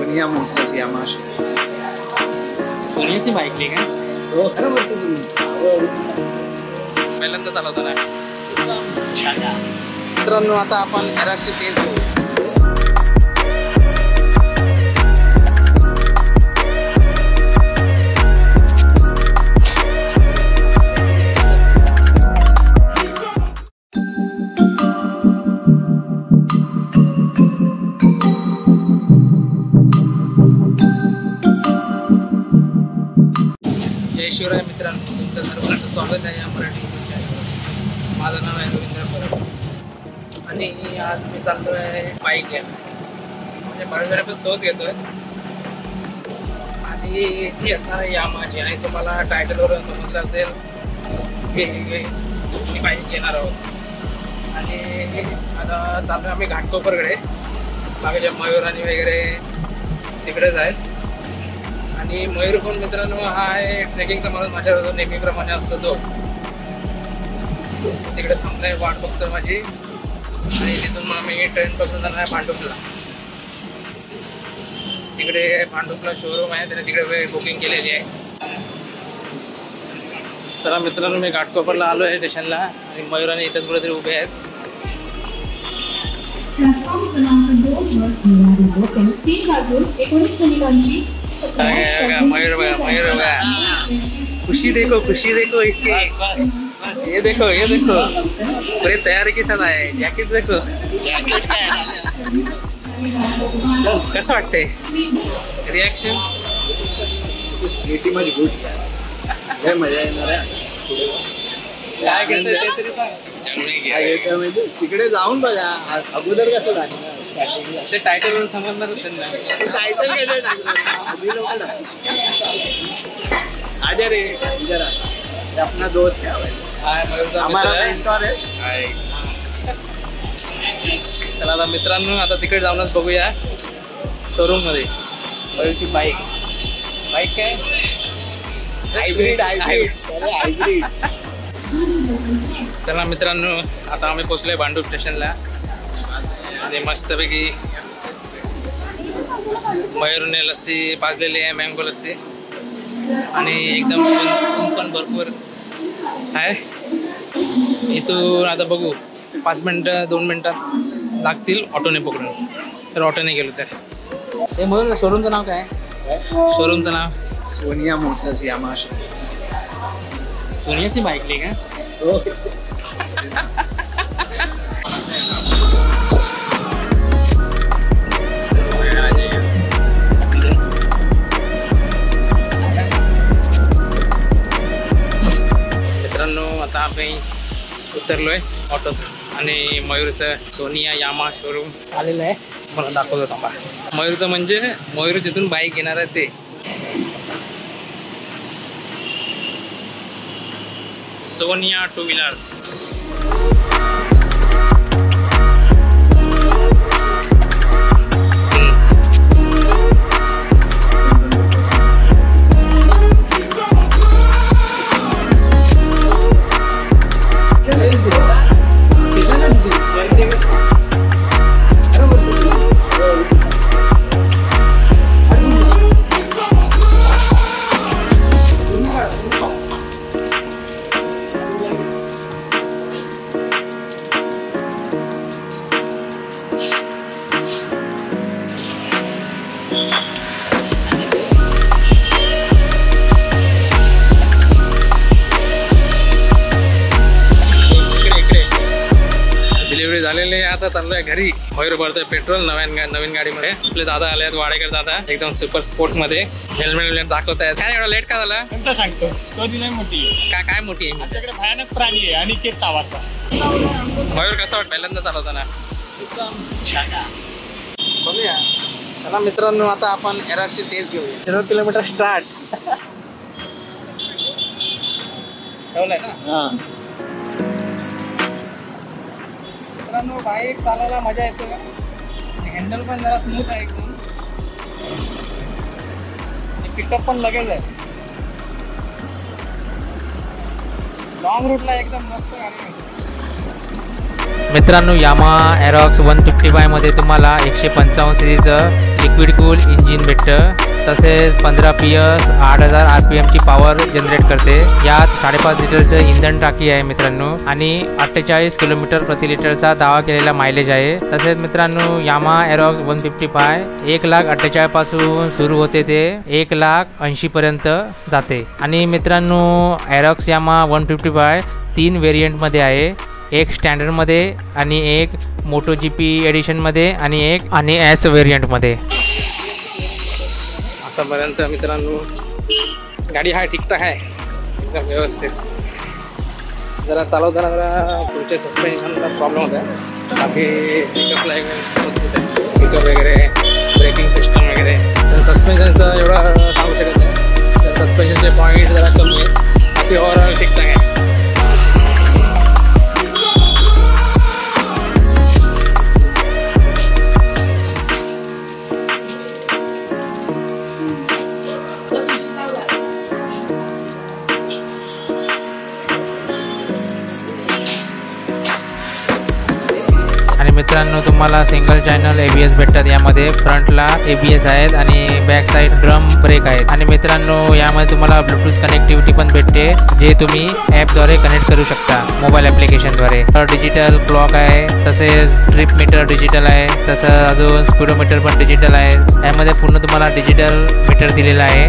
Sonia Motors Yamaha सोनियाची bike नाही का? हो खरं बोलतो तुम्ही. पहिल्यांदा चालवतो ना. मित्रांनो आता आपण एराची तेल घेऊ. जय शिवराय मित्रांनो, तुमचं सर्वांचं स्वागत आहे या मराठी यूट्यूब चॅनलवर. माझं नाव आहे रवींद्र परब आणि आज मी चाललो आहे बाईक घ्यायला. म्हणजे बरेच तोच घेतोय आणि ती असणार आहे यामाची. आणि तुम्हाला टायटलवरून समजलं असेल की मी बाईक घेणार आहोत. आणि आता चाललो आम्ही घाटकोपरकडे. बाकीच्या मयूराणी वगैरे तिकडेच आहेत. आणि मयूर पण मित्रांनो हा आहे ट्रेकिंगचा माणूस, माझ्याबरोबर नेहमीप्रमाणे असतो तो. तिकडे थांबलाय, वाट बघतो माझी. आणि तिथून मग मी ट्रेन पकडून जाणार आहे भांडुपला. तिकडे भांडुपला शोरूम आहे, त्याने तिकडे बुकिंग केलेली आहे. चला मित्रांनो, मी घाटकोपरला आलो आहे स्टेशनला आणि मयूराने इथंच कुठेतरी उभे आहेत. मयूर बघा, मयूर बघा. खुशी देखो इसकी. ये देखो पूरे तैयारी के साथ आहे. जॅकेट देखो. कसं वाटतंय रिॲक्शन? Pretty much good. लय मजा येणार आहे. काय घेतलं तरी म्हणजे तिकडे जाऊन बघा अगोदर कसं झालं स्टार्टिंगला. ते टायटलवरून समजणारच त्यांना. टायटल आजा रे जरा अपना दोस्त है हमारा मेंटॉर है. चला आता मित्रांनो, आता तिकडे जाऊनच बघूया शोरूम मध्ये मयूरची बाईक. बाईक काय हायब्रिड. चला मित्रांनो, आता आम्ही पोचलोय भांडूप स्टेशनला. आणि मस्तपैकी मयूरने लस्सी पाजलेली आहे, मँगो लस्सी. आणि एकदम ऊन पण भरपूर आहे. इथून आता बघू 5 मिनटं 2 मिनटं लागतील ऑटोने पकडून. तर ऑटोने गेलो तर. हे मयूर शोरूमचं नाव काय? शोरूमचं नाव सोनिया मोटर्स यामा. सोनियाची बाईक नाही का? हो. मित्रांनो, आता आम्ही उतरलोय ऑटोत आणि मयूरचं सोनिया यामा शोरूम आलेलं आहे. मला दाखवतो थांबा. मयूरचं म्हणजे मयूर जिथून बाईक घेणार आहे ते. Sonia two wheelers. झालेले. आता चाललोय घरी. मयूर भरतोय पेट्रोल नवीन गाडीमध्ये. आपले दादा आले आहेत, वाडेकर दादा, एकदम सुपर स्पोर्ट मध्ये. हेल्मेट दाखवत आहेत. काय एवढा लेट का झाला? नंतर सांगतो. स्टोरी नाही मोठी आहे. काय मोठी आहे? आमच्याकडे भयानक प्राणी आहे आणि केत तावाचा. मयूर कसं वाटतं पहिल्यांदा चालवताना? बघूया. चला मित्रांनो, आता आपण एराची टेस्ट घेऊया. 0 किलोमीटर स्टार्ट ठेवलंय ना. मित्रांनो, बाईक चालायला मजा येते. हँडल पण जरा स्मूथ आहे एकदम. पिकअप पण लगेच आहे. लॉंग रूटला एकदम मस्त गाडी आहे. मित्रांनो यामा एरॉक्स 155 मध्ये तुम्हाला 155 सीसीचं लिक्विड कूल इंजिन भेटतं. तसेच 15 PS 8000 RPM ची पॉवर जनरेट करते. यात 5.5 लिटरचं इंधन टाकी आहे मित्रांनो आणि 48 किलोमीटर प्रति लिटरचा दावा केलेला मायलेज आहे. तसेच मित्रांनो यामा एरॉक्स 155 1,48,000 पासून सुरू होते ते 1,80,000 पर्यंत जाते. आणि मित्रांनो एरॉक्स यामा 155 3 व्हेरियंटमध्ये आहे. एक स्टँडर्डमध्ये आणि एक मोटो GP एडिशनमध्ये आणि एक आणि एस व्हेरियंटमध्ये. आतापर्यंत मित्रांनो गाडी हा ठीकठाक आहे, एकदम व्यवस्थित. जरा चालवताना जरा पुढचे सस्पेन्शनला प्रॉब्लेम होता. बाकी पिकअपला पिकअप वगैरे ब्रेकिंग सिस्टम वगैरे तर सस्पेन्शनचं एवढं सांगू शकत नाही. तर सस्पेन्शनचे पॉईंट जरा कमी आहे. बाकी ओव्हरऑल ठीकठाक आहे. आणि मित्रांनो तुम्हाला सिंगल चॅनल ABS भेटतात. यामध्ये फ्रंटला ABS आहेत आणि बॅक साईड ड्रम ब्रेक आहेत. आणि मित्रांनो यामध्ये तुम्हाला ब्लूटूथ कनेक्टिव्हिटी पण भेटते, जे तुम्ही ॲपद्वारे कनेक्ट करू शकता मोबाईल ॲप्लिकेशनद्वारे. डिजिटल क्लॉक आहे, तसेच ट्रिप मीटर डिजिटल आहे, तसं अजून स्पीडोमीटर पण डिजिटल आहे. यामध्ये पूर्ण तुम्हाला डिजिटल मीटर दिलेला आहे.